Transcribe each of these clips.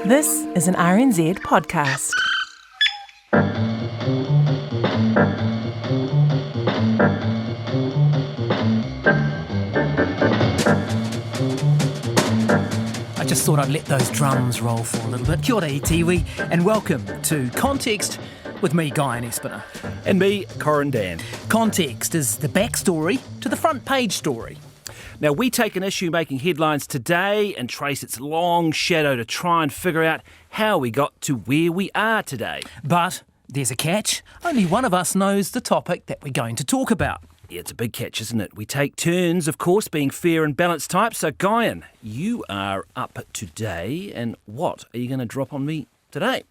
This is an RNZ podcast. I just thought I'd let those drums roll for a little bit. Kia ora iwi, and welcome to Context with me, Guyon and And me, Corin Dan. Context is the backstory to the front page story. Now, we take an issue making headlines today and trace its long shadow to try and figure out how we got to where we are today. But there's a catch. Only one of us knows the topic that we're going to talk about. Yeah, it's a big catch, isn't it? We take turns, of course, being fair and balanced types. So, Guyon, you are up today, and what are you going to drop on me today?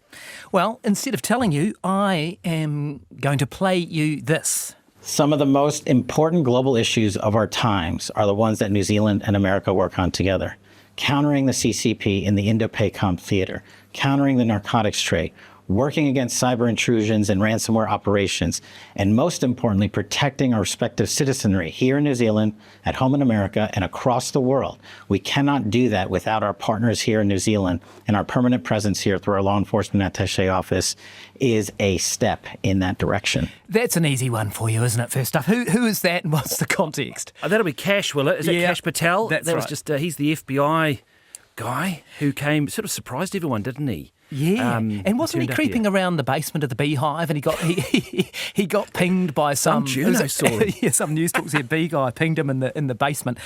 Well, instead of telling you, I am going to play you this. Some of the most important global issues of our times are the ones that New Zealand and America work on together. Countering the CCP in the Indo-PACOM theater, countering the narcotics trade, working against cyber intrusions and ransomware operations, and most importantly, protecting our respective citizenry here in New Zealand, at home in America, and across the world. We cannot do that without our partners here in New Zealand, and our permanent presence here through our law enforcement attaché office is a step in that direction. That's an easy one for you, isn't it? First up, who is that and what's the context? That'll be Kash, will it? Is it Kash Patel? That's that was right. just, he's the FBI guy who came, sort of surprised everyone, didn't he? Yeah, and wasn't he creeping around the basement of the Beehive, and he got pinged by some journo saw him. Yeah, some News Talk ZB guy pinged him in the basement.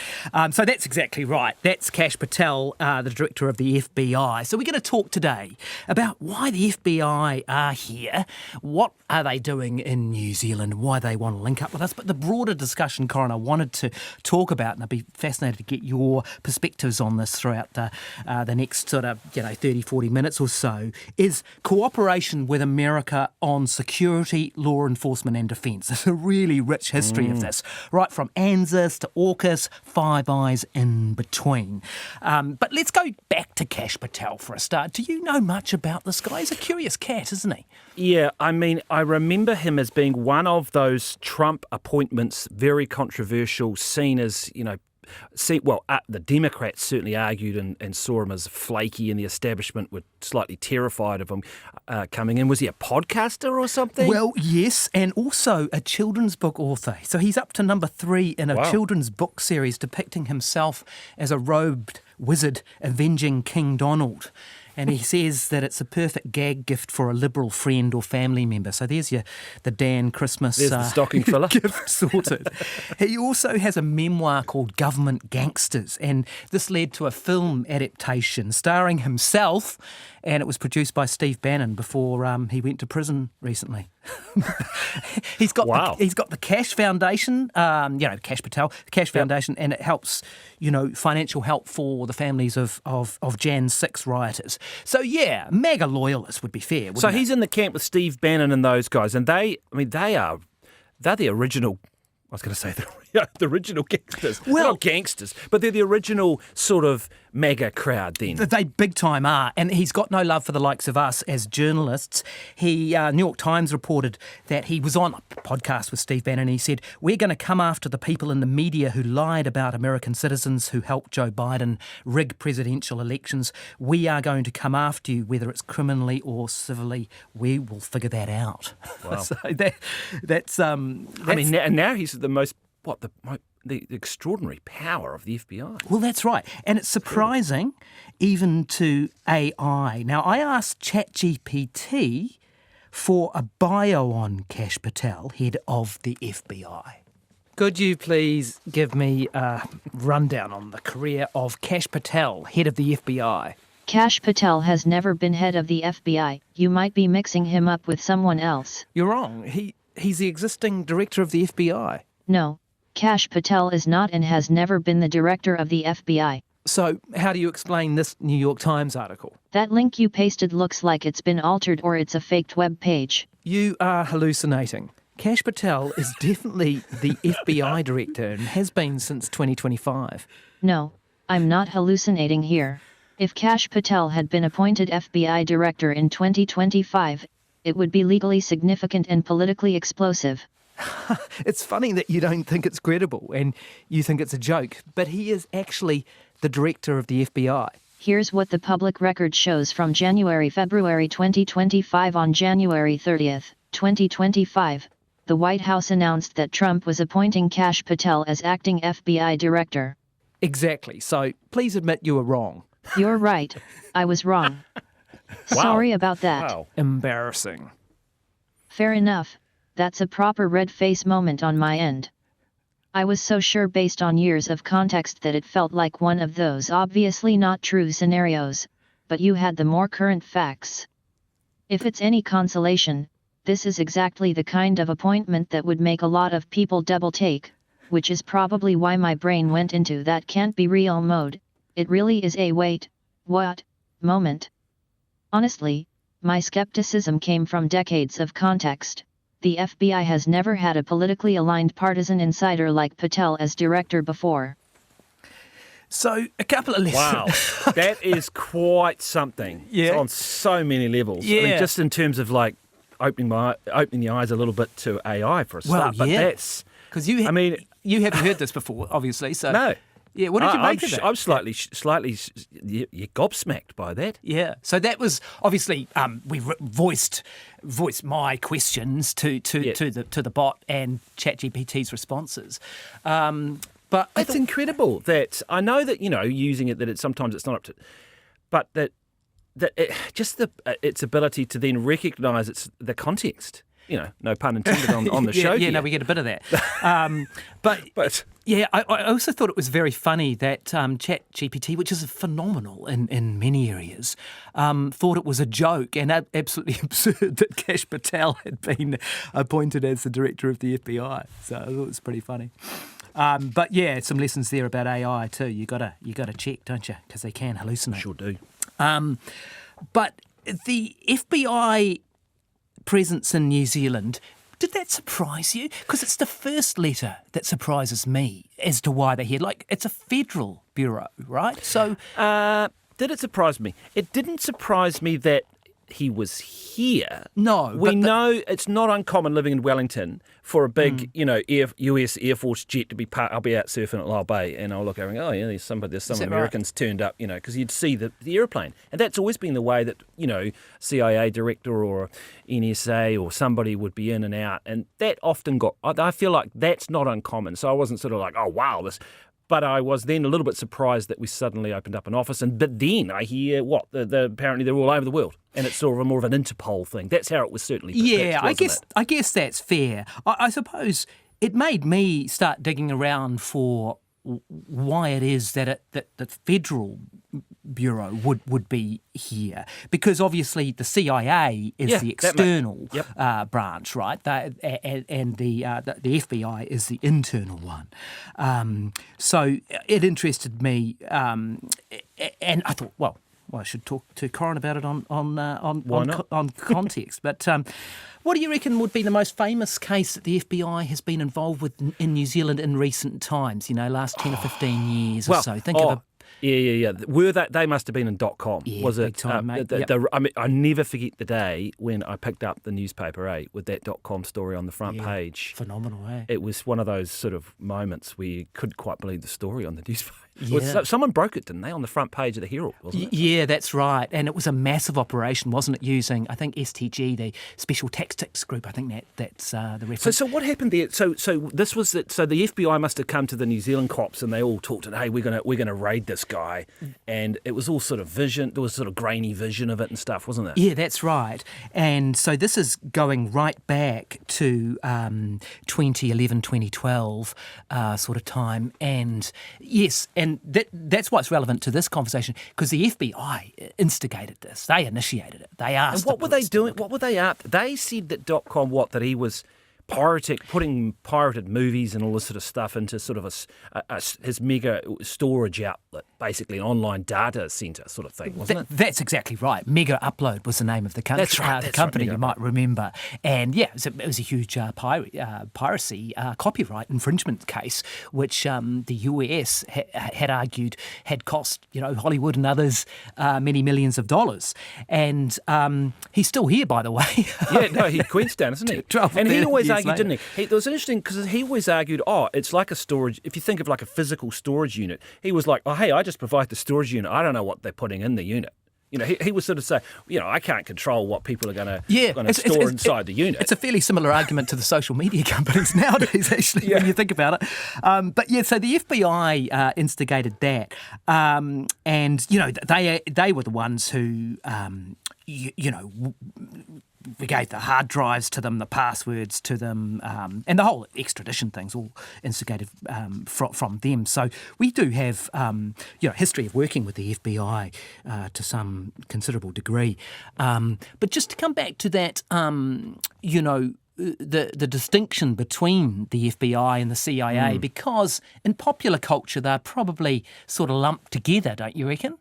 So that's exactly right. That's Kash Patel, the director of the FBI. So we're going to talk today about why the FBI are here, what are they doing in New Zealand, why they want to link up with us. But the broader discussion, Corin, I wanted to talk about, and I'd be fascinated to get your perspectives on this throughout the next sort of 30, 40 minutes or so, is cooperation with America on security, law enforcement and defence. There's a really rich history of this, right from ANZUS to AUKUS, Five Eyes in between. But let's go back to Kash Patel for a start. Do you know much about this guy? He's a curious cat, isn't he? Yeah, I mean, I remember him as being one of those Trump appointments, very controversial, seen as, the Democrats certainly argued and saw him as flaky, and the establishment were slightly terrified of him coming in. Was he a podcaster or something? Well, yes, and also a children's book author. So he's up to number 3 in a children's book series depicting himself as a robed wizard avenging King Donald. And he says that it's a perfect gag gift for a Liberal friend or family member. So there's the Dan Christmas there's the stocking filler. gift sorted. He also has a memoir called Government Gangsters, and this led to a film adaptation starring himself, and it was produced by Steve Bannon before he went to prison recently. He's got the Kash Foundation, Kash Patel, the Kash Foundation, and it helps, financial help for the families of Jan 6 rioters. So yeah, MAGA loyalists would be fair. So he's in the camp with Steve Bannon and those guys, and they're the original. I was going to say the original gangsters. Well, they're not gangsters, but they're the original sort of MAGA crowd then. They big time are, and he's got no love for the likes of us as journalists. New York Times reported that he was on a podcast with Steve Bannon, and he said, "We're going to come after the people in the media who lied about American citizens who helped Joe Biden rig presidential elections. We are going to come after you, whether it's criminally or civilly. We will figure that out." Wow. So that's I mean, now he's the most the extraordinary power of the FBI. Well, that's right. And it's surprising even to AI. Now, I asked ChatGPT for a bio on Kash Patel, head of the FBI. Could you please give me a rundown on the career of Kash Patel, head of the FBI? Kash Patel has never been head of the FBI. You might be mixing him up with someone else. You're wrong. He's the existing director of the FBI. No. Kash Patel is not and has never been the director of the FBI. So how do you explain this New York Times article? That link you pasted looks like it's been altered or it's a faked web page. You are hallucinating. Kash Patel is definitely the FBI director and has been since 2025. No, I'm not hallucinating here. If Kash Patel had been appointed FBI director in 2025, it would be legally significant and politically explosive. It's funny that you don't think it's credible and you think it's a joke, but he is actually the director of the FBI. Here's what the public record shows from January-February 2025. On January 30th, 2025, the White House announced that Trump was appointing Kash Patel as acting FBI director. Exactly. So please admit you were wrong. You're right, I was wrong. Sorry about that. Wow. Embarrassing. Fair enough, that's a proper red face moment on my end. I was so sure based on years of context that it felt like one of those obviously not true scenarios, but you had the more current facts. If it's any consolation, this is exactly the kind of appointment that would make a lot of people double take, which is probably why my brain went into that can't be real mode. It really is a wait, what, moment. Honestly, my skepticism came from decades of context. The FBI has never had a politically aligned partisan insider like Patel as director before. So a couple of lessons. Wow, that is quite something. Yeah. It's on so many levels. I Yeah. mean, just in terms of like opening the eyes a little bit to AI for a Well, start. But yeah. that's, Because I mean, you haven't heard this before, obviously. So no. Yeah, what did you make of that? I'm slightly you're gobsmacked by that. Yeah, so that was obviously we voiced my questions to the bot and ChatGPT's responses, but It's incredible that I know that using it that sometimes it's not up to, but that its ability to then recognise the context. No pun intended on the show. Yeah, here. no, we get a bit of that. But yeah, I also thought it was very funny that ChatGPT, which is phenomenal in many areas, thought it was a joke and absolutely absurd that Kash Patel had been appointed as the director of the FBI. So I thought it was pretty funny. But yeah, some lessons there about AI too. You gotta check, don't you? Because they can hallucinate. Sure do. But the FBI presence in New Zealand, did that surprise you? Because it's the first letter that surprises me as to why they're here. Like, it's a federal bureau, right? So, Did it surprise me? It didn't surprise me that he was here. No, we but know it's not uncommon living in Wellington for a big, US Air Force jet to be I'll be out surfing at Lyle Bay and I'll look over and go, oh yeah, there's some that Americans turned up, because you'd see the airplane, and that's always been the way that CIA director or NSA or somebody would be in and out, and that often I feel like that's not uncommon. So I wasn't sort of like, oh wow, this. But I was then a little bit surprised that we suddenly opened up an office. But then I hear apparently they're all over the world, and it's sort of more of an Interpol thing. That's how it was certainly depicted, yeah, I guess that's fair. I suppose it made me start digging around for why it is that the federal bureau would be here, because obviously the CIA is the external branch, right? And the FBI is the internal one. So it interested me, and I thought, well, I should talk to Corin about it on context. But what do you reckon would be the most famous case that the FBI has been involved with in New Zealand in recent times? Last 10 or 15 years or so. Think of a. Yeah. Were they must have been in .com? Yeah, was it? big time, mate. I mean, I never forget the day when I picked up the newspaper, with that .com story on the front page. Phenomenal, eh? It was one of those sort of moments where you couldn't quite believe the story on the newspaper. Yeah. Someone broke it, didn't they, on the front page of the Herald, wasn't it? Yeah, that's right. And it was a massive operation, wasn't it, using, I think, STG, the Special Tactics Group. I think that's the reference. So what happened there? So this was it. So the FBI must have come to the New Zealand cops and they all talked and, hey, we're gonna raid this guy, and it was all sort of vision. There was sort of grainy vision of it and stuff, wasn't it? Yeah, that's right. And so this is going right back to 2011, 2012 sort of time. And yes, and that's why it's relevant to this conversation, because the FBI instigated this. They initiated it. They asked. And what were they doing? What were they up? They said that .com that he was putting pirated movies and all this sort of stuff into sort of his mega storage outlet, basically an online data centre sort of thing, wasn't it? That's exactly right. Mega Upload was the name of the country, That's right, the company, Mega you might remember. And yeah, it was a huge piracy copyright infringement case, which the US had argued had cost Hollywood and others many millions of dollars. And he's still here, by the way. Yeah, no, he's Queenstown, isn't he? And he always argued argue, didn't he? It was interesting because he always argued, it's like a storage. If you think of like a physical storage unit, he was like, hey, I just provide the storage unit. I don't know what they're putting in the unit. He would sort of say, I can't control what people are going to store inside the unit. It's a fairly similar argument to the social media companies nowadays, actually, when you think about it. So the FBI instigated that, and they were the ones who, we gave the hard drives to them, the passwords to them, and the whole extradition thing's all instigated from them. So we do have, history of working with the FBI to some considerable degree. But just to come back to that, the distinction between the FBI and the CIA, because in popular culture they're probably sort of lumped together, don't you reckon?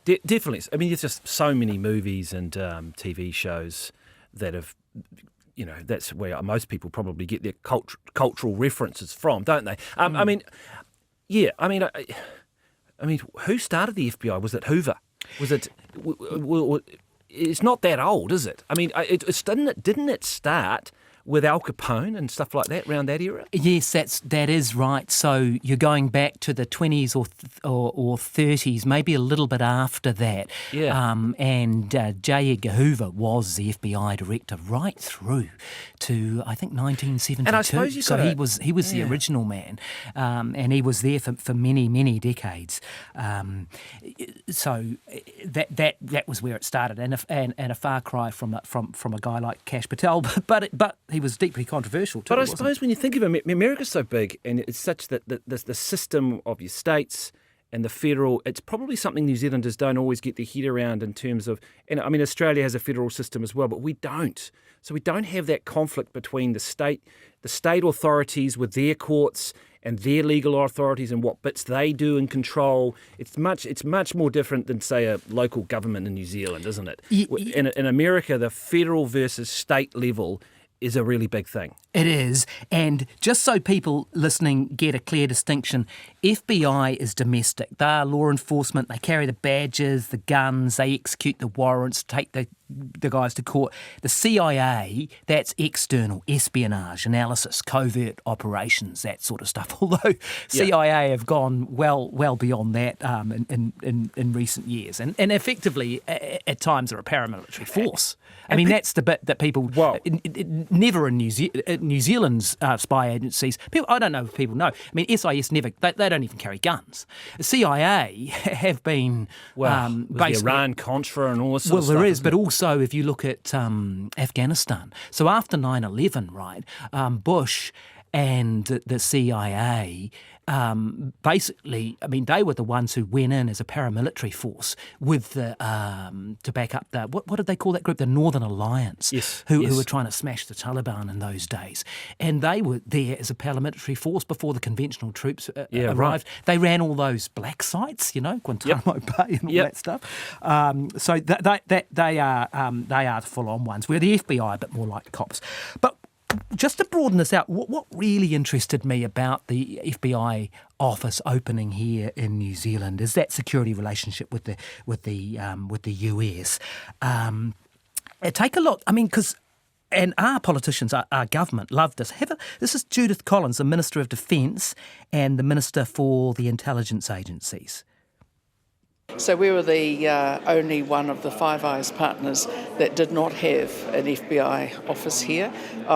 Definitely. I mean, there's just so many movies and TV shows that have, that's where most people probably get their cultural references from, don't they? I mean, who started the FBI? Was it Hoover? Was it? It's not that old, is it? I mean, didn't it start with Al Capone and stuff like that around that era? Yes, that is right. So you're going back to the 20s or 30s, maybe a little bit after that. Yeah. And J. Edgar Hoover was the FBI director right through to, I think, 1972. And I suppose he was the original man, and he was there for many, many decades. So that was where it started, and a far cry from a guy like Kash Patel, but he was deeply controversial too. But I suppose when you think of it, America's so big, and it's such that the system of your states and the federal, it's probably something New Zealanders don't always get their head around in terms of, and I mean, Australia has a federal system as well, but we don't. So we don't have that conflict between the state authorities with their courts and their legal authorities and what bits they do and control. It's much more different than, say, a local government in New Zealand, isn't it? In America, the federal versus state level is a really big thing. It is. And just so people listening get a clear distinction, FBI is domestic. They are law enforcement. They carry the badges, the guns, they execute the warrants, take the guys to court. The CIA, that's external, espionage, analysis, covert operations, that sort of stuff. Although CIA have gone well beyond that in recent years. And effectively, at times, are a paramilitary force. I mean, that's the bit that people... Never in New Zealand's spy agencies... I don't know if people know. I mean, SIS never... They don't even carry guns. The CIA have been... basically the Iran-Contra and all this sort of stuff. Well, there is, but also if you look at Afghanistan. So after 9/11, right, Bush and the CIA... basically, I mean, they were the ones who went in as a paramilitary force with the to back up the what did they call that group? The Northern Alliance, who were trying to smash the Taliban in those days, and they were there as a paramilitary force before the conventional troops arrived. Right. They ran all those black sites, Guantanamo Bay and all that stuff. So they are the full-on ones. Where the FBI a bit more like cops, but. Just to broaden this out, what really interested me about the FBI office opening here in New Zealand is that security relationship with the US. Take a look. I mean, and our politicians, our government, love this. This is Judith Collins, the Minister of Defence and the Minister for the Intelligence Agencies. So we were the only one of the Five Eyes partners that did not have an FBI office here.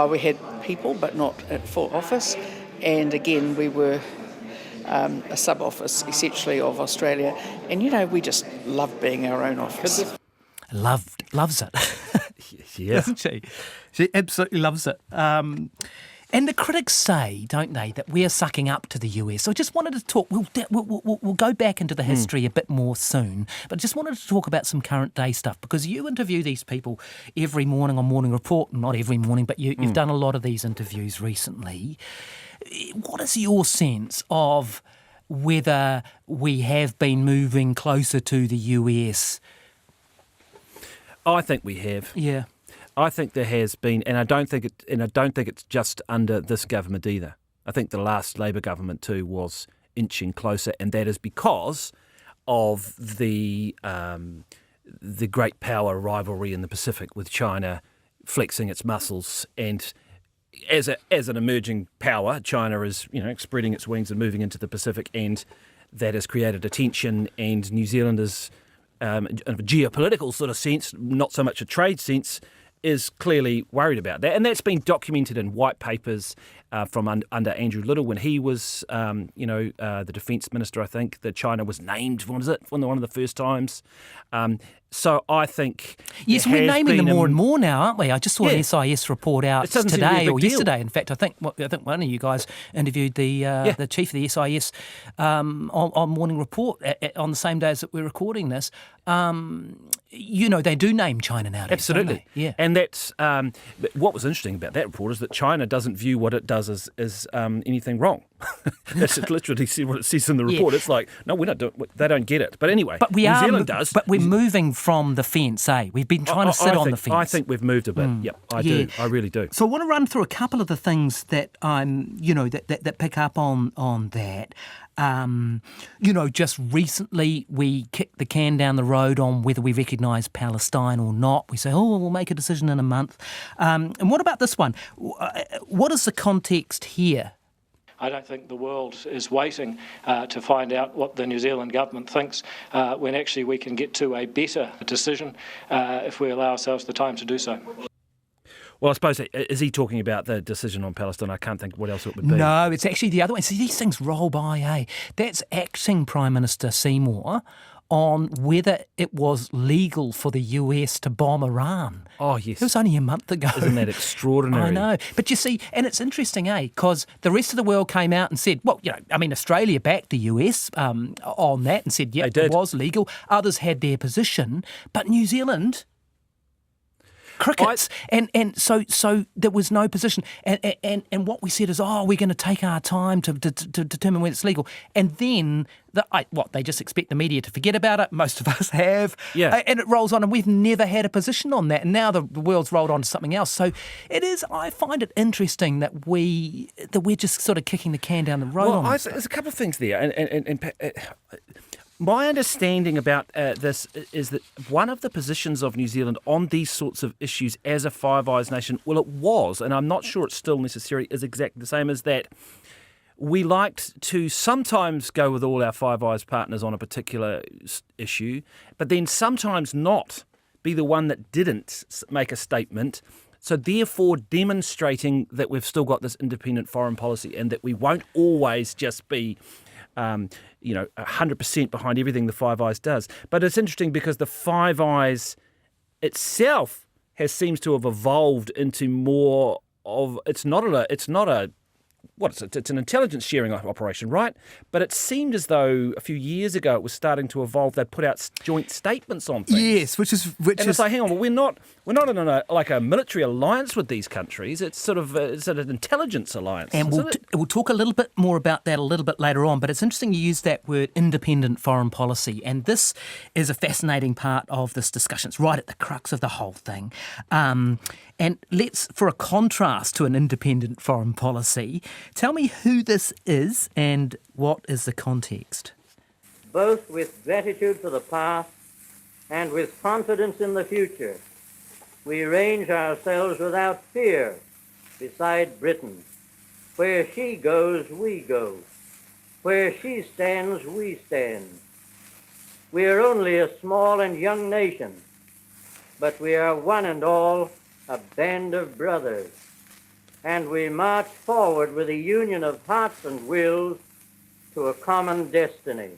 We had people, but not at full office. And again, we were a sub-office, essentially, of Australia. And, we just loved being our own office. Loves it. Yeah. Doesn't she? She absolutely loves it. And the critics say, don't they, that we're sucking up to the US. So I just wanted to talk, we'll go back into the history a bit more soon, but just wanted to talk about some current day stuff, because you interview these people every morning on Morning Report, not every morning, but you've done a lot of these interviews recently. What is your sense of whether we have been moving closer to the US? I think we have. Yeah. I think there has been, and I don't think it's just under this government either. I think the last Labor government too was inching closer, and that is because of the great power rivalry in the Pacific with China flexing its muscles, and as an emerging power, China is, spreading its wings and moving into the Pacific, and that has created a tension, and New Zealand is, in a geopolitical sort of sense, not so much a trade sense, is clearly worried about that. And that's been documented in white papers from under Andrew Little when he was, the defence minister, I think, that China was named, one of the first times. So I think... Yes, we're naming them more and more now, aren't we? I just saw an SIS report out today or yesterday. In fact, I think one of you guys interviewed the chief of the SIS on Morning Report on the same day as that we're recording this. They do name China nowadays. Absolutely. Don't they? Yeah. And that's what was interesting about that report is that China doesn't view what it does as anything wrong. That's literally what it says in the report. It's like, no, we don't do it. They don't get it. But anyway, New Zealand does. But we're moving from the fence, eh? We've been trying to sit on the fence. I think we've moved a bit. Yep, I do. I really do. So I want to run through a couple of the things that that pick up on that. Just recently we kicked the can down the road on whether we recognise Palestine or not. We say, we'll make a decision in a month. And what about this one? What is the context here? I don't think the world is waiting to find out what the New Zealand government thinks when actually we can get to a better decision if we allow ourselves the time to do so. Well, I suppose, is he talking about the decision on Palestine? I can't think what else it would be. No, it's actually the other one. See, these things roll by, eh? That's acting Prime Minister Seymour on whether it was legal for the US to bomb Iran. Oh, yes. It was only a month ago. Isn't that extraordinary? I know. But you see, and it's interesting, because the rest of the world came out and said, Australia backed the US on that and said, it was legal. Others had their position. But New Zealand... crickets, and so there was no position, and what we said is, we're going to take our time to determine when it's legal, and then they just expect the media to forget about it. Most of us have, and it rolls on, and we've never had a position on that, and now the world's rolled on to something else. So it is. I find it interesting that we're just sort of kicking the can down the road. Well, there's a couple of things there, and my understanding about this is that one of the positions of New Zealand on these sorts of issues as a Five Eyes nation, well, it was, and I'm not sure it still necessarily is exactly the same, as that we liked to sometimes go with all our Five Eyes partners on a particular issue, but then sometimes not be the one that didn't make a statement. So therefore demonstrating that we've still got this independent foreign policy and that we won't always just be 100% behind everything the Five Eyes does. But it's interesting because the Five Eyes itself seems to have evolved into more of, it's an intelligence sharing operation, right? But it seemed as though a few years ago it was starting to evolve. They'd put out joint statements on things. Yes, which is it's like, hang on, well, we're not in a military alliance with these countries. It's sort of an intelligence alliance. And we'll talk a little bit more about that a little bit later on. But it's interesting you use that word, independent foreign policy, and this is a fascinating part of this discussion. It's right at the crux of the whole thing. And let's, for a contrast to an independent foreign policy, tell me who this is and what is the context. Both with gratitude for the past and with confidence in the future, we range ourselves without fear beside Britain. Where she goes, we go. Where she stands, we stand. We are only a small and young nation, but we are one and all a band of brothers, and we march forward with a union of hearts and wills to a common destiny.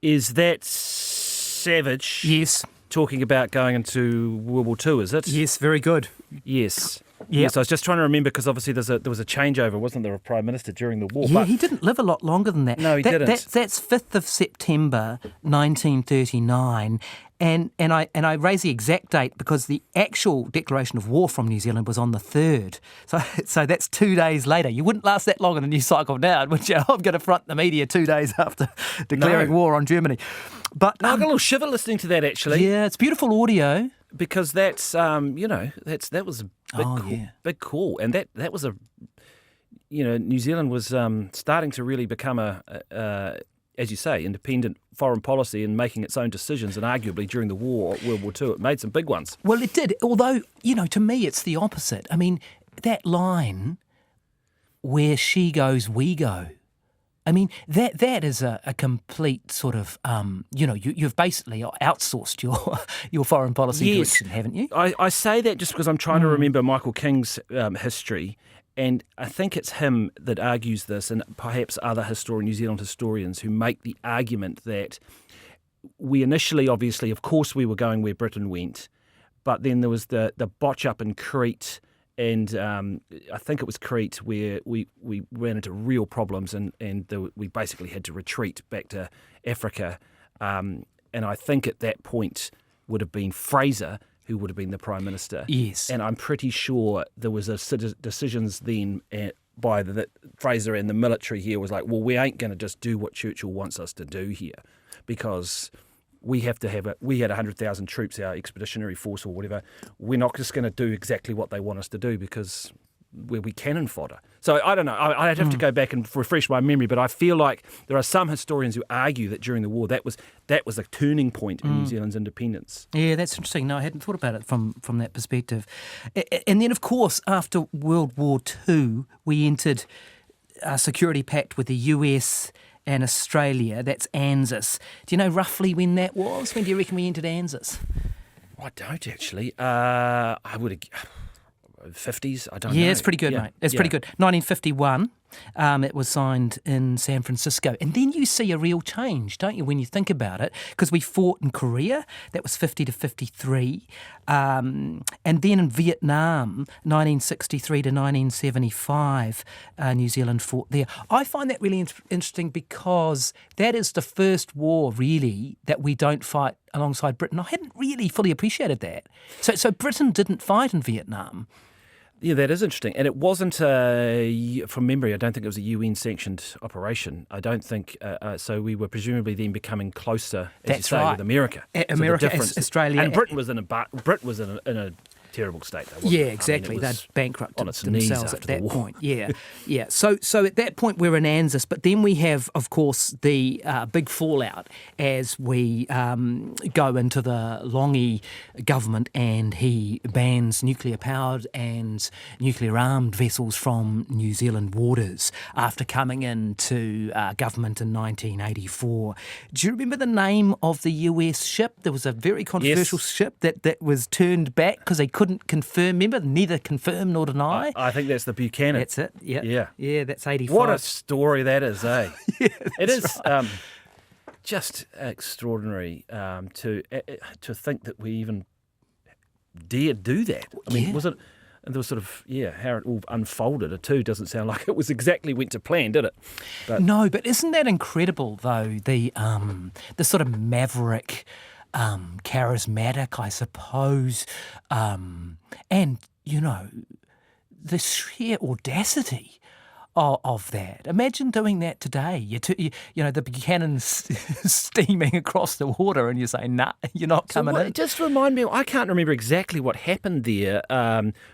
Is that Savage? Yes. Talking about going into World War II, is it? Yes, very good. Yes. Yep. Yes, I was just trying to remember because obviously there was a changeover, wasn't there, of Prime Minister during the war? Yeah, but he didn't live a lot longer than that. No, he didn't. That's 5th of September 1939. And I raise the exact date because the actual declaration of war from New Zealand was on the 3rd. So that's 2 days later. You wouldn't last that long in the news cycle now, would you? I'm going to front the media 2 days after declaring war on Germany. But I got a little shiver listening to that, actually. Yeah, it's beautiful audio. Because that's that was a big call, and that was New Zealand was starting to really become as you say, independent foreign policy and making its own decisions, and arguably during the war, World War II, it made some big ones. Well, it did. Although to me, it's the opposite. I mean, that line, where she goes, we go. I mean, that is a complete sort of, you've basically outsourced your foreign policy direction, haven't you? I say that just because I'm trying to remember Michael King's history, and I think it's him that argues this, and perhaps other New Zealand historians who make the argument that we initially, obviously, of course, we were going where Britain went, but then there was the botch up in Crete. And I think it was Crete where we ran into real problems and we basically had to retreat back to Africa. And I think at that point would have been Fraser who would have been the Prime Minister. Yes. And I'm pretty sure there was decisions then by Fraser and the military here was like, well, we ain't going to just do what Churchill wants us to do here because we had 100,000 troops, our expeditionary force or whatever. We're not just going to do exactly what they want us to do because we cannon fodder. So I don't know. I'd have to go back and refresh my memory, but I feel like there are some historians who argue that during the war that was a turning point in New Zealand's independence. Yeah, that's interesting. No, I hadn't thought about it from that perspective. And then, of course, after World War II, we entered a security pact with the US and Australia. That's ANZUS. Do you know roughly when that was? When do you reckon we entered ANZUS? I don't actually. I would have 50s. I don't know. Yeah, it's pretty good, mate. It's pretty good. 1951. It was signed in San Francisco. And then you see a real change, don't you, when you think about it? Because we fought in Korea. That was 50 to 53. And then in Vietnam, 1963 to 1975, New Zealand fought there. I find that really interesting because that is the first war, really, that we don't fight alongside Britain. I hadn't really fully appreciated that. So Britain didn't fight in Vietnam. Yeah, that is interesting. And it wasn't, from memory, I don't think it was a UN-sanctioned operation. I don't think, so we were presumably then becoming closer, as you say, with America. America, Australia. And Britain was in a terrible state. Yeah, exactly. They'd bankrupted themselves at that point. Yeah. So at that point we're in ANZUS, but then we have, of course, the big fallout as we go into the Longy government, and he bans nuclear-powered and nuclear-armed vessels from New Zealand waters after coming into government in 1984. Do you remember the name of the US ship? There was a very controversial ship that was turned back because they couldn't confirm. Remember, neither confirm nor deny. I think that's the Buchanan. That's it. Yeah. That's 85. What a story that is, eh? It is just extraordinary to think that we even dared do that. I mean, was it? And there was sort of how it all unfolded. It too doesn't sound like it was exactly went to plan, did it? But no, but isn't that incredible though? The sort of maverick. Charismatic, I suppose, and the sheer audacity of that. Imagine doing that today. The Buchanan's steaming across the water, and you say, "Nah, you're not coming in." Just remind me. I can't remember exactly what happened there.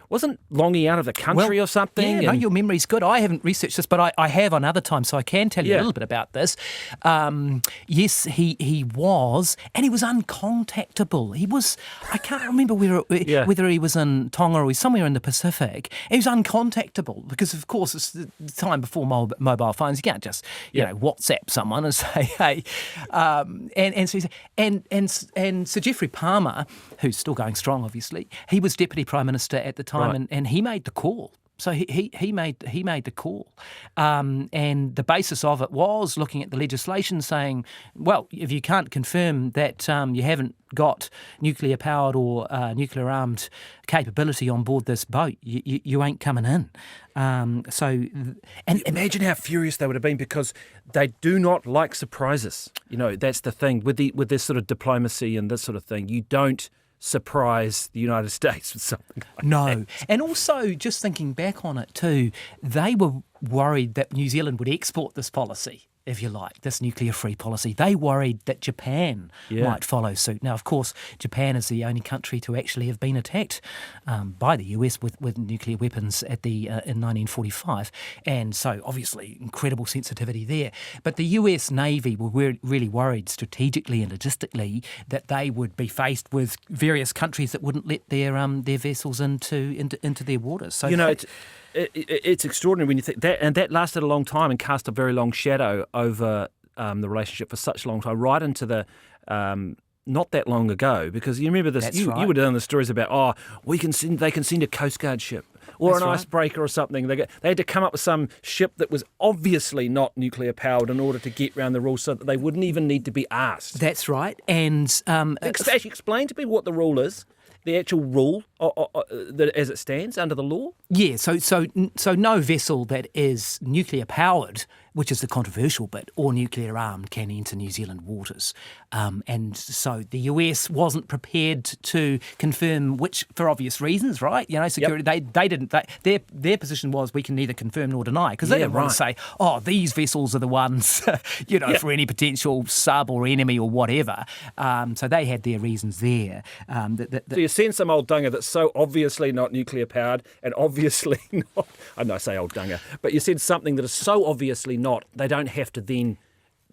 Wasn't Longy out of the country or something? Yeah, no, your memory's good. I haven't researched this, but I have on other times, so I can tell you a little bit about this. Yes, he was, and he was uncontactable. He was, I can't remember whether he was in Taonga or somewhere in the Pacific. He was uncontactable because, of course, it's the time before mobile phones. You can't just, WhatsApp someone and say, hey. And Sir Geoffrey Palmer, who's still going strong, obviously, he was Deputy Prime Minister at the time. And he made the call. So he made the call. And the basis of it was looking at the legislation saying, well, if you can't confirm that you haven't got nuclear-powered or nuclear-armed capability on board this boat, you ain't coming in. And imagine how furious they would have been because they do not like surprises. That's the thing. With this sort of diplomacy and this sort of thing, you don't surprise the United States with something like that. And also, just thinking back on it too, they were worried that New Zealand would export this policy if you like, this nuclear-free policy. They worried that Japan might follow suit. Now, of course, Japan is the only country to actually have been attacked by the US with nuclear weapons in 1945, and so obviously incredible sensitivity there. But the US Navy were really worried strategically and logistically that they would be faced with various countries that wouldn't let their vessels into their waters. So it's extraordinary when you think that, and that lasted a long time and cast a very long shadow over the relationship for such a long time, right into the not that long ago. Because you remember this, you were doing the stories about they can send a Coast Guard ship or an icebreaker or something. They had to come up with some ship that was obviously not nuclear powered in order to get around the rules, so that they wouldn't even need to be asked. That's right, and actually explain to people what the rule is. The actual rule as it stands under the law? Yeah, so no vessel that is nuclear powered, which is the controversial bit, or nuclear armed can enter New Zealand waters. And so the US wasn't prepared to confirm which, for obvious reasons, right? Security. Yep. They didn't. Their position was we can neither confirm nor deny, because they didn't want to say, these vessels are the ones, for any potential sub or enemy or whatever. So they had their reasons there. So you send some old dunga that's so obviously not nuclear powered and obviously not, I say old dunga, but you said something that is so obviously not, they don't have to then,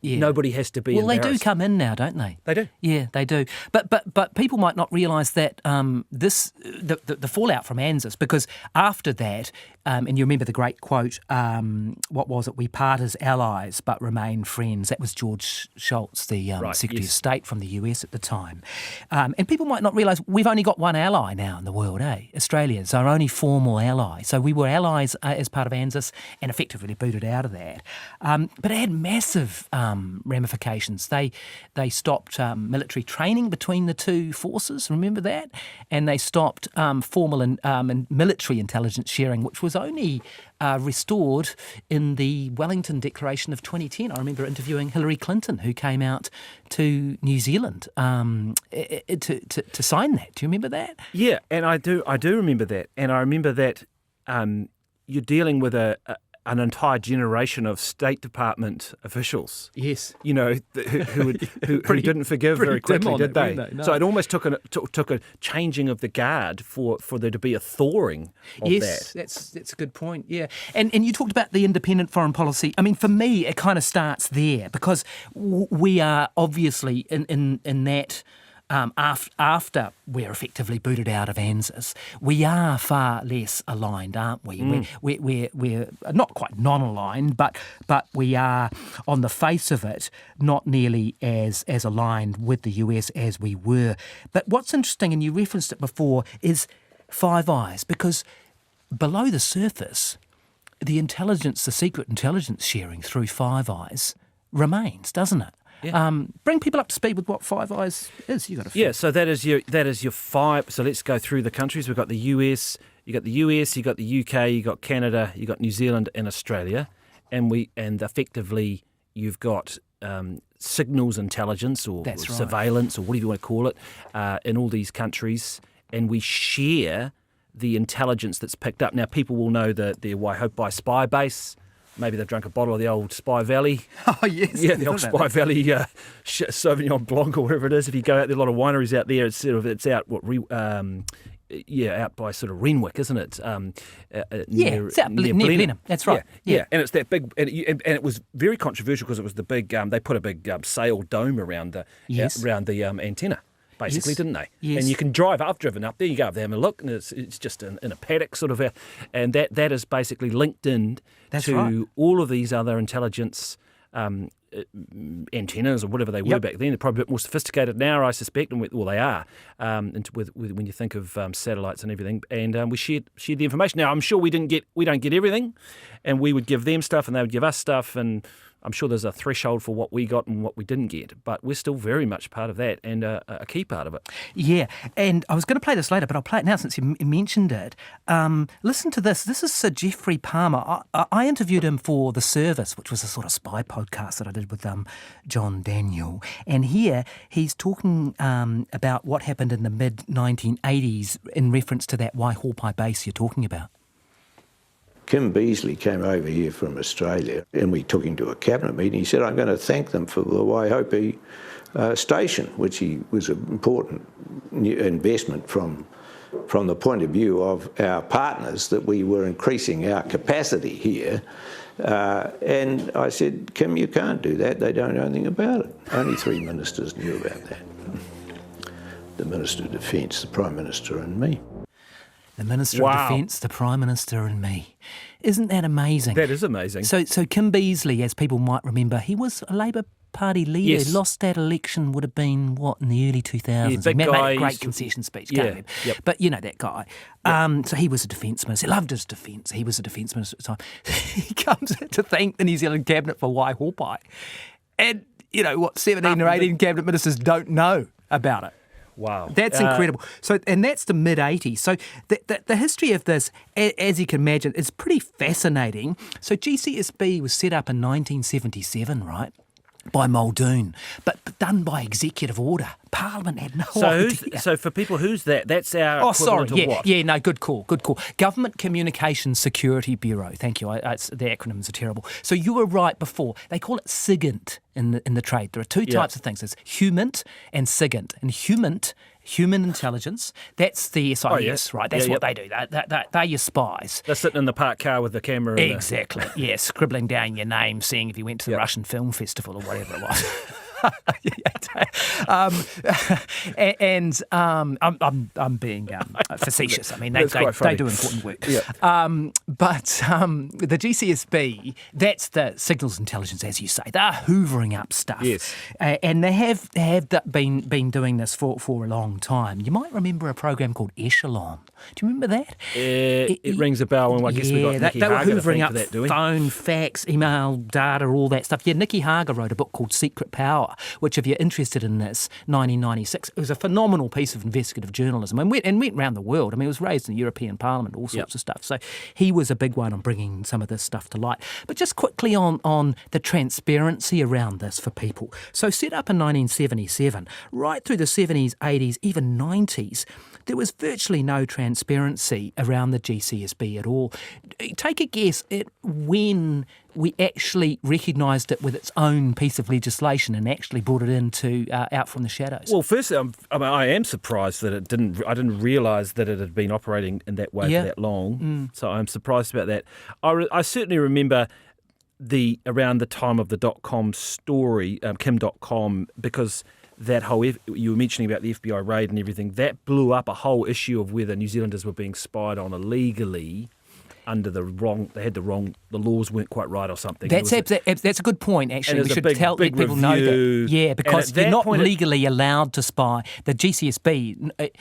nobody has to be embarrassed. They do come in now, don't they? They do. Yeah, they do. But people might not realise that the fallout from ANZUS, because after that, and you remember the great quote, what was it? We part as allies but remain friends. That was George Shultz, the Secretary of State from the US at the time. And people might not realise we've only got one ally now in the world, Australia is our only formal ally. So we were allies as part of ANZUS and effectively booted out of that. But it had massive ramifications. They stopped military training between the two forces, remember that? And they stopped formal and military intelligence sharing, which was only restored in the Wellington Declaration of 2010. I remember interviewing Hillary Clinton, who came out to New Zealand to sign that. Do you remember that? Yeah, and I do remember that. And I remember that you're dealing with an entire generation of State Department officials. Yes. Who didn't forgive very quickly, did they? No. So it almost took a changing of the guard for there to be a thawing of that. Yes, that's a good point, yeah. And you talked about the independent foreign policy. I mean, for me, it kind of starts there, because we are obviously in that... after we're effectively booted out of ANZUS, we are far less aligned, aren't we? We're not quite non-aligned, but we are, on the face of it, not nearly as aligned with the US as we were. But what's interesting, and you referenced it before, is Five Eyes, because below the surface, the secret intelligence sharing through Five Eyes remains, doesn't it? Yeah. Bring people up to speed with what Five Eyes is. So that is your five. So let's go through the countries. We've got the US. You got the UK. You got Canada. You got New Zealand and Australia, and effectively you've got signals intelligence or surveillance or whatever you want to call it in all these countries, and we share the intelligence that's picked up. Now people will know the Waihopai spy base. Maybe they've drunk a bottle of the old Spy Valley. Oh, yes. Yeah, the old Spy Valley Sauvignon Blanc or whatever it is. If you go out there, a lot of wineries out there. It's out out by sort of Renwick, isn't it? It's out near Blenheim. That's right. Yeah, and it's that big, and it was very controversial because it was the big. They put a big sail dome around the antenna. Basically, didn't they? Yes. And you can drive. I've driven up there. You go up there and look, and it's just in a paddock sort of, and that is basically linked in to all of these other intelligence antennas or whatever they were back then. They're probably a bit more sophisticated now, I suspect, and they are. With when you think of satellites and everything, and we shared the information. Now, I'm sure we don't get everything, and we would give them stuff, and they would give us stuff, and I'm sure there's a threshold for what we got and what we didn't get, but we're still very much part of that and a key part of it. Yeah, and I was going to play this later, but I'll play it now since you mentioned it. Listen to this. This is Sir Geoffrey Palmer. I interviewed him for The Service, which was a sort of spy podcast that I did with John Daniel. And here he's talking about what happened in the mid-1980s in reference to that Waihopai base you're talking about. Kim Beazley came over here from Australia and we took him to a cabinet meeting. He said, I'm going to thank them for the Waihope station, which was an important investment from the point of view of our partners, that we were increasing our capacity here. And I said, Kim, you can't do that. They don't know anything about it. Only 3 ministers knew about that. The Minister of Defence, the Prime Minister and me. The Minister of Defence, the Prime Minister and me. Isn't that amazing? That is amazing. So Kim Beazley, as people might remember, he was a Labor Party leader. Yes. He lost that election, would have been, in the early 2000s. Yeah, He made a great concession speech, can't you? Yep. But you know that guy. So he was a defence minister. He loved his defence. He was a defence minister at the time. He comes to thank the New Zealand Cabinet for Waihope. And, 17 or 18 Cabinet ministers don't know about it. Wow. That's incredible. So, and that's the mid-80s. So the history of this, as you can imagine, is pretty fascinating. So GCSB was set up in 1977, right, by Muldoon, but done by executive order. Parliament had no idea. So for people, who's that? That's our equivalent of what? Yeah, no, good call. Government Communications Security Bureau. Thank you. The acronyms are terrible. So you were right before. They call it SIGINT in the trade. There are two types of things. There's HUMINT and SIGINT. And HUMINT, human intelligence, that's the SIS, right? That's what they do. They're your spies. They're sitting in the parked car with the camera. Exactly. Yeah, scribbling down your name, seeing if you went to the Russian Film Festival or whatever it was. I'm being facetious. I mean, they do important work. But the GCSB, that's the signals intelligence, as you say. They're hoovering up stuff. Yes. And they have been doing this for a long time. You might remember a program called Echelon. Do you remember that? It rings a bell, and I guess we got Nikki they were Hager hoovering up for that, do we? phone, fax, email, data, all that stuff. Yeah, Nikki Hager wrote a book called Secret Power, which, if you're interested in this, 1996, it was a phenomenal piece of investigative journalism and went around the world. I mean, it was raised in the European Parliament, all sorts of stuff. So he was a big one on bringing some of this stuff to light. But just quickly on the transparency around this for people. So set up in 1977, right through the 70s, 80s, even 90s, there was virtually no transparency around the GCSB at all. Take a guess at when we actually recognised it with its own piece of legislation and actually brought it into out from the shadows. Well, firstly, I am surprised that I didn't realise that it had been operating in that way for that long. So I'm surprised about that. I certainly remember around the time of the .com story, Kim Dotcom, because that whole, you were mentioning about the FBI raid and everything, that blew up a whole issue of whether New Zealanders were being spied on illegally under the laws weren't quite right or something. That's a good point, actually. We should let people know that. Yeah, because you're not legally allowed to spy. The GCSB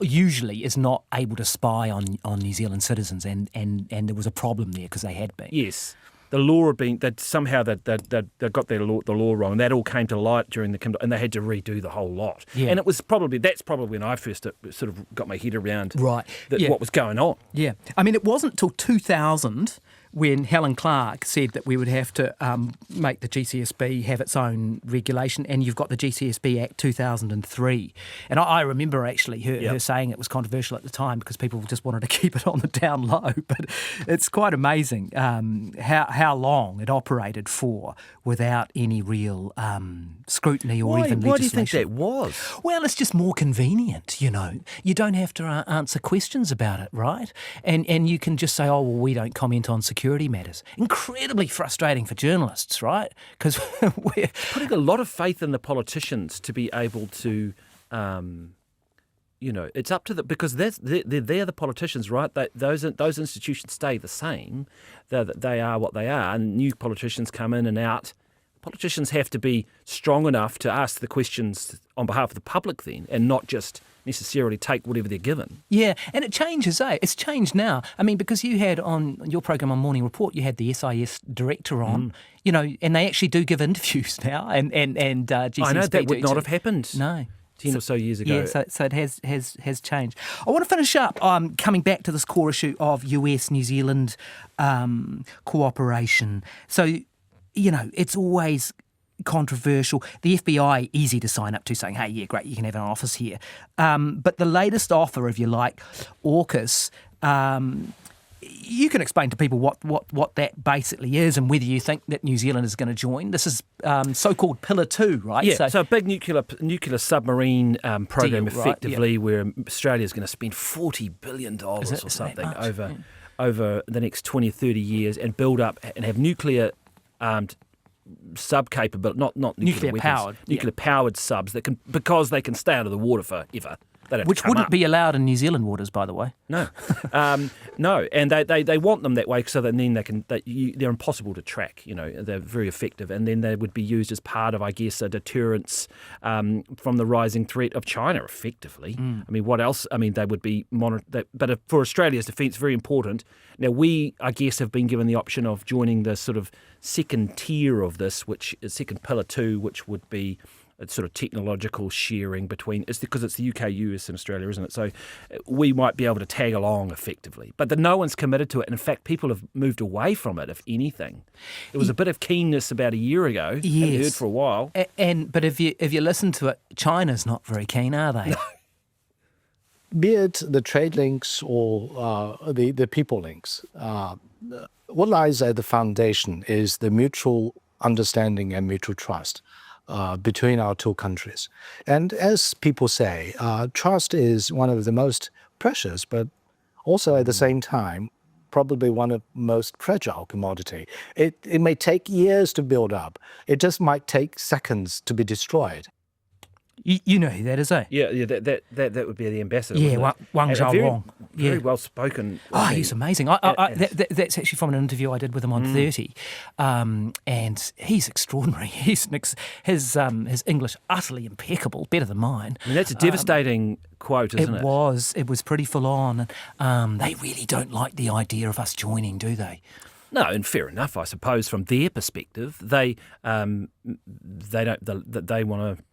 usually is not able to spy on New Zealand citizens, and there was a problem there because they had been. Yes. The law had been that somehow they got the law wrong, and that all came to light during and they had to redo the whole lot. Yeah. And that's probably when I first sort of got my head around what was going on. Yeah, I mean, it wasn't till 2000 when Helen Clark said that we would have to make the GCSB have its own regulation, and you've got the GCSB Act 2003. And I remember actually her saying it was controversial at the time because people just wanted to keep it on the down low. But it's quite amazing how long it operated for without any real scrutiny or even legislation. Why do you think that was? Well, it's just more convenient, you know. You don't have to answer questions about it, right? And you can just say, oh, well, we don't comment on security matters. Incredibly frustrating for journalists, right? Because we're putting a lot of faith in the politicians to be able to, it's up to because they're the politicians, right? Those institutions stay the same. They are what they are, and new politicians come in and out. Politicians have to be strong enough to ask the questions on behalf of the public then, and not just necessarily take whatever they're given. Yeah, and it changes, eh? It's changed now. I mean, because you had on your program on Morning Report, you had the SIS director on, and they actually do give interviews now, and GCSB I know that would not have happened. No. 10 or so years ago. Yeah, so it has changed. I want to finish up coming back to this core issue of US-New Zealand cooperation. So, it's always controversial. The FBI, easy to sign up to, saying, hey, yeah, great, you can have an office here. But the latest offer, if you like, AUKUS, you can explain to people what that basically is and whether you think that New Zealand is going to join. This is so-called Pillar 2, right? Yeah, so a big nuclear submarine program, deal, effectively, right? Yeah. where Australia's going to spend $40 billion or something over the next 20 or 30 years and build up and have nuclear sub-capability, not nuclear weapons, powered, nuclear-powered subs because they can stay under the water forever. Which wouldn't be allowed in New Zealand waters, by the way. No, no, and they want them that way so that then they're impossible to track. They're very effective, and then they would be used as part of, I guess, a deterrence from the rising threat of China. Effectively, I mean, what else? I mean, they would be monitored. But for Australia's defence, very important. Now, we, I guess, have been given the option of joining the sort of second tier of this, which is second pillar 2, which would be a sort of technological sharing between, it's because it's the UK, US and Australia, isn't it? So we might be able to tag along effectively. But no one's committed to it. And in fact, people have moved away from it, if anything. There was a bit of keenness about a year ago. Yes. Haven't heard for a while. But if you listen to it, China's not very keen, are they? Be it the trade links or the people links, what lies at the foundation is the mutual understanding and mutual trust between our two countries. And as people say, trust is one of the most precious, but also at the same time, probably one of the most fragile commodity. It may take years to build up. It just might take seconds to be destroyed. You know who that is, eh? Yeah, that would be the ambassador. Yeah, Wang Zhao. Very well spoken. Oh, he's amazing. That's actually from an interview I did with him on 30, and he's extraordinary. His English utterly impeccable, better than mine. I mean, that's a devastating quote, isn't it? It was pretty full on. They really don't like the idea of us joining, do they? No, and fair enough, I suppose. From their perspective, they don't. They want to.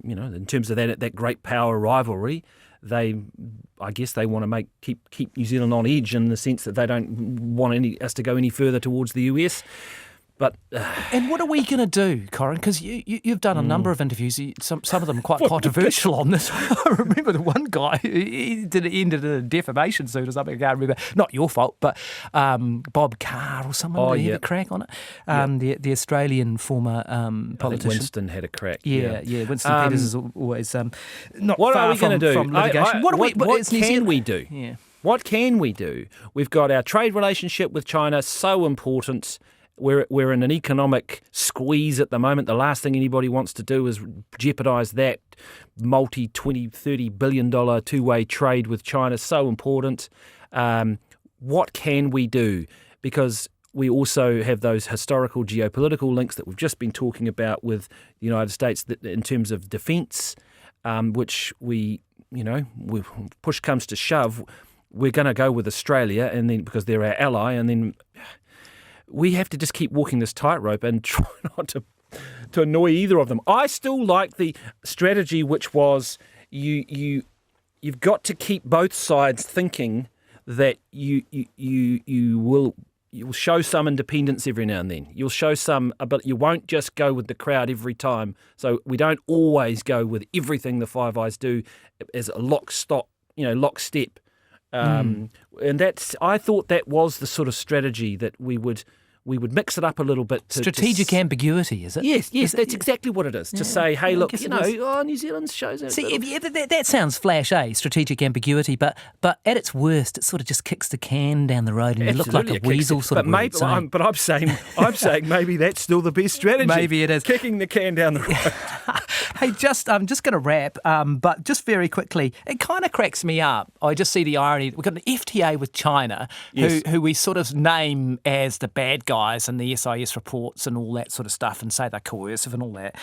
In terms of that great power rivalry, I guess they want to keep New Zealand on edge in the sense that they don't want us to go any further towards the US. But and what are we going to do, Corin? Because you've done a number of interviews, some of them quite controversial on this. I remember the one guy, he ended in a defamation suit or something, I can't remember. Not your fault, but Bob Carr or someone had a crack on it. The Australian former politician. I think Winston had a crack. Yeah. Winston Peters is always not what far are we going to do? from litigation. What can we do? Yeah. What can we do? We've got our trade relationship with China, so important. We're in an economic squeeze at the moment. The last thing anybody wants to do is jeopardise that $20, $30 billion two-way trade with China. So important. What can we do? Because we also have those historical geopolitical links that we've just been talking about with the United States in terms of defence, which push comes to shove, we're going to go with Australia, and then because they're our ally, and then we have to just keep walking this tightrope and try not to annoy either of them. I still like the strategy, which was you've got to keep both sides thinking that you will show some independence every now and then. You'll show some, but you won't just go with the crowd every time. So we don't always go with everything the Five Eyes do as a lockstep. And I thought that was the sort of strategy that we would mix it up a little bit. Strategic ambiguity, is it? Yes, that's exactly what it is. To say, hey, look, New Zealand shows it. See, that sounds flash, strategic ambiguity, but at its worst, it sort of just kicks the can down the road and you look like a weasel sort of words. But I'm saying maybe that's still the best strategy. Maybe it is. Kicking the can down the road. Hey, I'm just going to wrap, but just very quickly, it kind of cracks me up. I just see the irony. We've got an FTA with China, who we sort of name as the bad guys and the SIS reports and all that sort of stuff and say they're coercive and all that.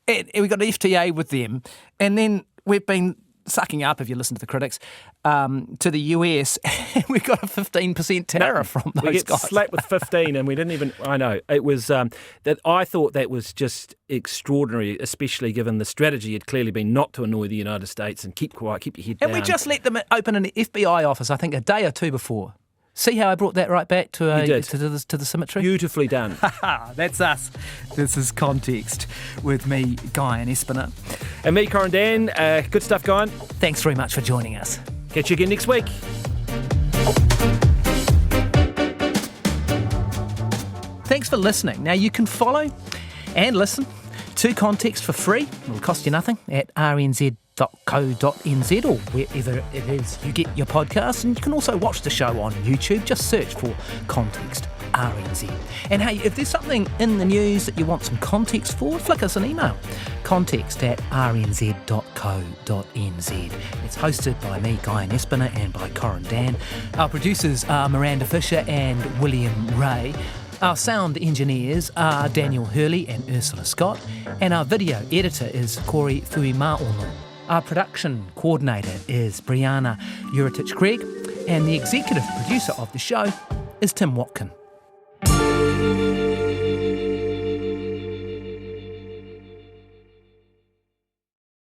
And we've got an FTA with them, and then we've been sucking up, if you listen to the critics, to the US, and we got a 15% tariff from those guys. We get slapped with 15, and we didn't even. I know it was that. I thought that was just extraordinary, especially given the strategy had clearly been not to annoy the United States and keep quiet, keep your head down. And we just let them open an FBI office, I think, a day or two before. See how I brought that right back to the symmetry? Beautifully done. That's us. This is Context with me, Guyon Espionage. And me, Corin Dan. Good stuff, Guyon. Thanks very much for joining us. Catch you again next week. thanks for listening. Now, you can follow and listen to Context for free. It'll cost you nothing at rnz.co.nz or wherever it is you get your podcasts. And you can also watch the show on YouTube. Just search for Context RNZ. And hey, if there's something in the news that you want some context for, flick us an email. context@rnz.co.nz. It's hosted by me, Guyon Espiner, and by Corin Dan. Our producers are Miranda Fisher and William Ray. Our sound engineers are Daniel Hurley and Ursula Scott, and our video editor is Corey Fuimaono. Our production coordinator is Brianna Uritich-Craig, and the executive producer of the show is Tim Watkin.